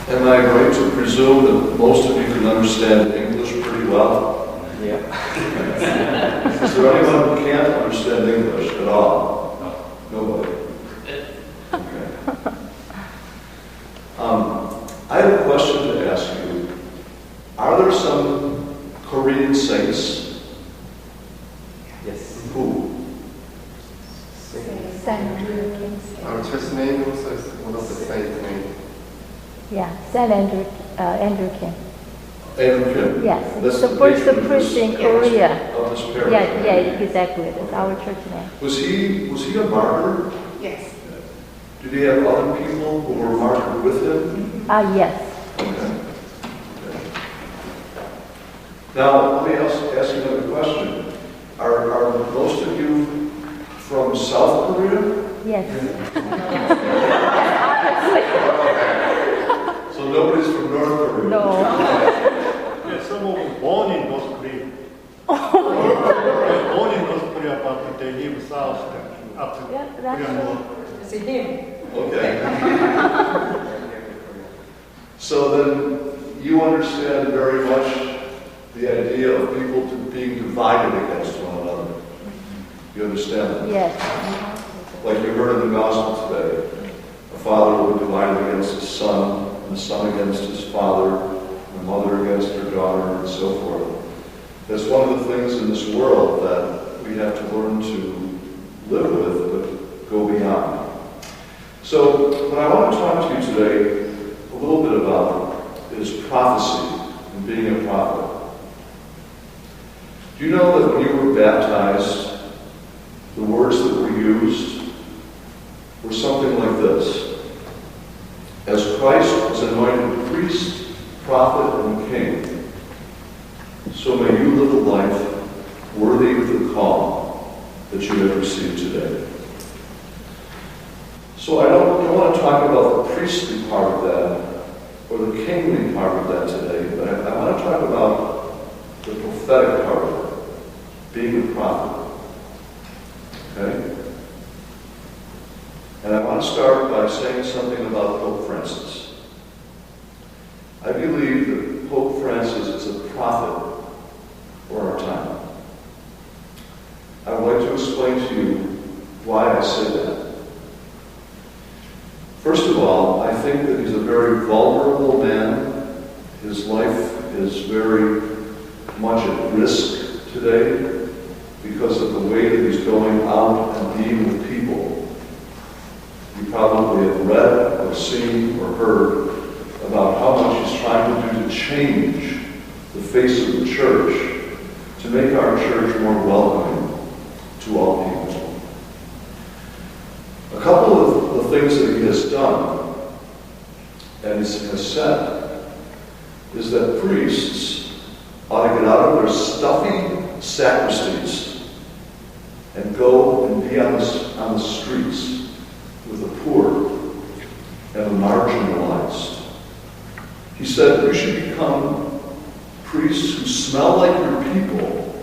Am I right to presume that most of you can understand English pretty well? Yeah. Is there anyone who can't understand English at all? No. Nobody? Okay. I have a question to ask you. Are there some Korean saints? Yes. Who? Saint Andrew. Our church name also is one of the saint name. Yeah, Saint Andrew, Andrew Kim. Andrew Kim? Yes, That's it's the first patron priest in of Korea. Of this parish. Yeah, exactly. That's our church name. Was he a martyr? Yes. Did he have other people who were martyred with him? Yes. Okay. Now, let me ask you another question. Are most of you from South Korea? Yes. So nobody's from North Korea? No. Yeah, some of them born in North Korea. Born in North Korea, but they live south after Yeah, that's Korean War. See him. Okay. So then you understand very much the idea of people being divided against one another. You understand that? Yes. Like you heard in the gospel today, a father will be divided against his son, and the son against his father, and the mother against her daughter, and so forth. That's one of the things in this world that we have to learn to live with, but go beyond. So what I want to talk to you today a little bit about is prophecy and being a prophet. Do you know that when you were baptized, the words that were used were something like this: as Christ was anointed priest, prophet, and king, so may you live a life worthy of the call that you have received today. So I don't want to talk about the priestly part of that or the kingly part of that today, but I want to talk about the prophetic part of it, being a prophet. Okay? And I want to start by saying something about Pope Francis. I believe that Pope Francis is a prophet for our time. I would like to explain to you why I say that. First of all, I think that he's a very vulnerable man. His life is very much at risk today because of the way that he's going out and being with people. You probably have read or seen or heard about how much he's trying to do to change the face of the church, to make our church more welcoming to all people. A couple of the things that he has done and has said is that priests ought to get out of their stuffy sacristies and go and be on the streets with the poor and the marginalized. He said you should become priests who smell like your people,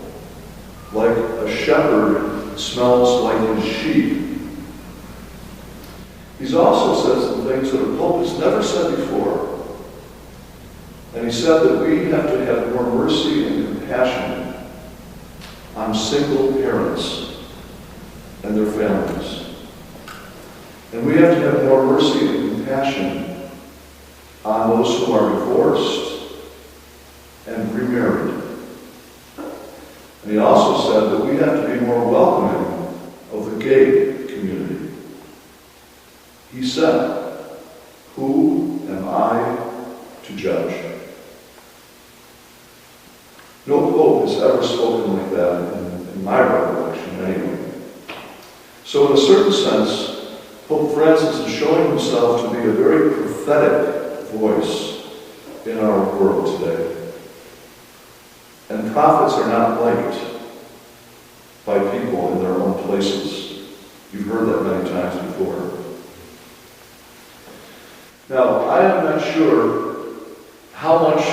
like a shepherd smells like his sheep. He's also said some things that the Pope has never said before. And he said that we have to have more mercy and compassion on single parents and their families. And we have to have more mercy and compassion on those who are divorced and remarried. And he also said that we have to be more welcoming of the gay community. He said, "Who am I to judge?" No pope has ever spoken like that in my recollection anyway. So in a certain sense, Pope Francis is showing himself to be a very prophetic voice in our world today. And prophets are not liked by people in their own places. You've heard that many times before. Now, I am not sure how much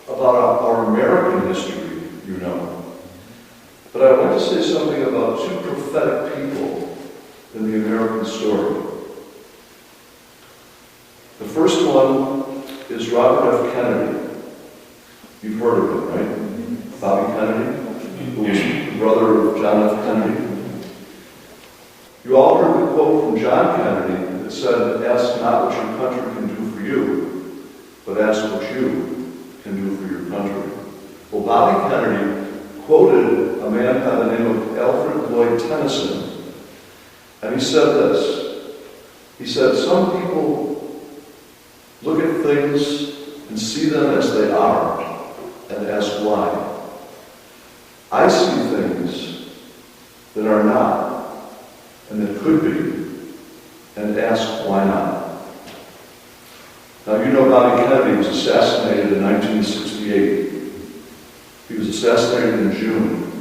about our American history you know, but I want to say something about two prophetic people in the American story. first one is Robert F. Kennedy. You've heard of him, right? Bobby Kennedy, who was the brother of John F. Kennedy. You all heard the quote from John Kennedy that said, "Ask not what your country can do for you, but ask what you can do for your country." Well, Bobby Kennedy quoted a man by the name of Alfred Lloyd Tennyson, and he said this. He said, "Some people look at things and see them as they are and ask why. I see things that are not and that could be and ask why not." Now, you know Bobby Kennedy was assassinated in 1968. He was assassinated in June,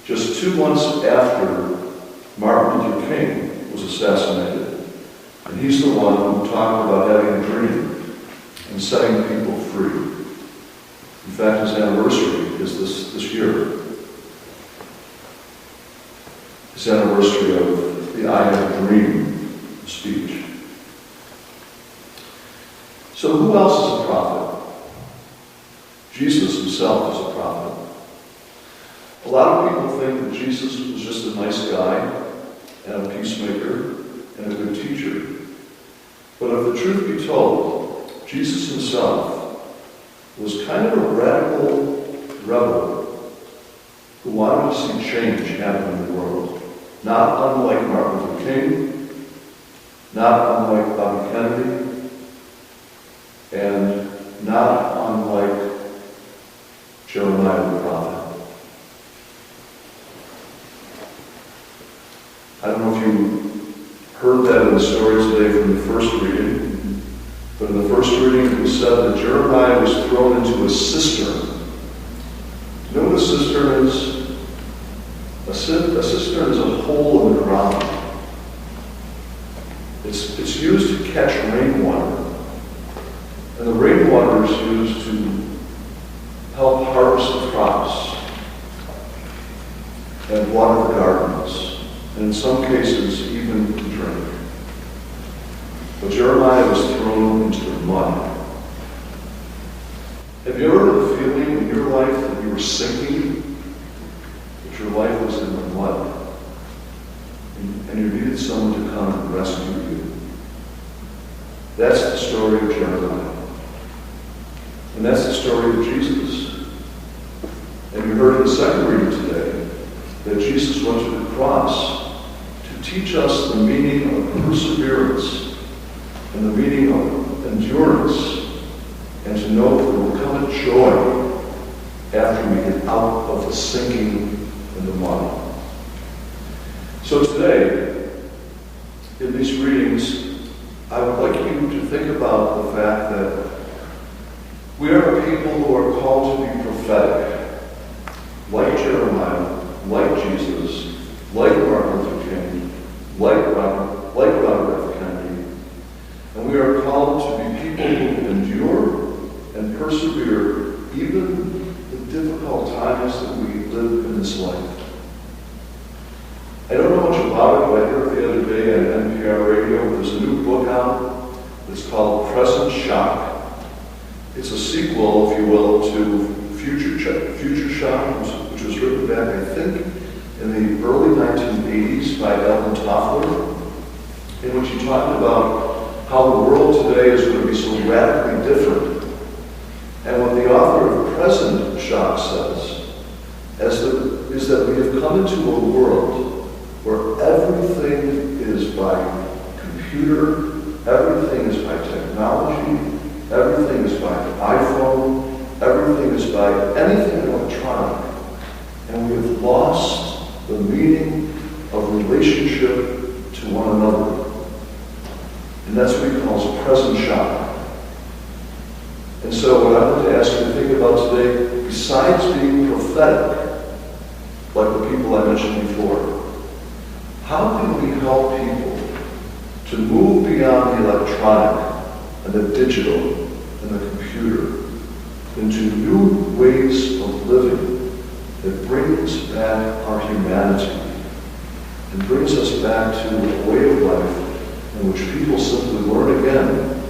just 2 months after Martin Luther King was assassinated. And he's the one who talked about having a dream and setting people free. In fact, his anniversary is this year. His anniversary of the "I Have a Dream" speech. So who else is a prophet? Jesus himself is a prophet. A lot of people think that Jesus was just a nice guy and a peacemaker and a good teacher. But if the truth be told, Jesus himself was kind of a radical rebel who wanted to see change happen in the world. Not unlike Martin Luther King, not unlike Bobby Kennedy, and not unlike Jeremiah the prophet. I don't know if you heard that in the story today from the first reading, but in the first reading it was said that Jeremiah was thrown into a cistern. You know what a cistern is? A cistern is a hole in the ground. It's used to catch rainwater. And the rainwater is used to help harvest the crops and water the gardens, and in some cases, even to drink. But Jeremiah was thrown into the mud. Have you ever had the feeling in your life that you were sinking, that your life was in the mud, and you needed someone to come and rescue you? That's the story of Jeremiah. And that's the story of Jesus. And you heard in the second reading today that Jesus went to the cross to teach us the meaning of perseverance and the meaning of endurance, and to know that there will come a joy after we get out of the sinking in the mud. So today, in these readings, I would like you to think about the fact that we are a people who are called to be prophetic, like Jeremiah, like Jesus, like Martin Luther King, like Robert F. Kennedy. And we are called to be people who endure and persevere even the difficult times that we live in this life. I don't know much about it, but I heard the other day on NPR radio, there's a new book out that's called Present Shock. It's a sequel, if you will, to Future Shock, which was written back, I think, in the early 1980s by Alvin Toffler, in which he talked about how the world today is going to be so radically different. And what the author of Present Shock says is that we have come into a world where everything is by computer, everything is by technology, everything is by iPhone, everything is by anything electronic. And we have lost the meaning of relationship to one another. And that's what he calls present shock. And so what I want to ask you to think about today, besides being prophetic, like the people I mentioned before, how can we help people to move beyond the electronic and the digital and the computer into new ways of living that brings back our humanity and brings us back to a way of life in which people simply learn again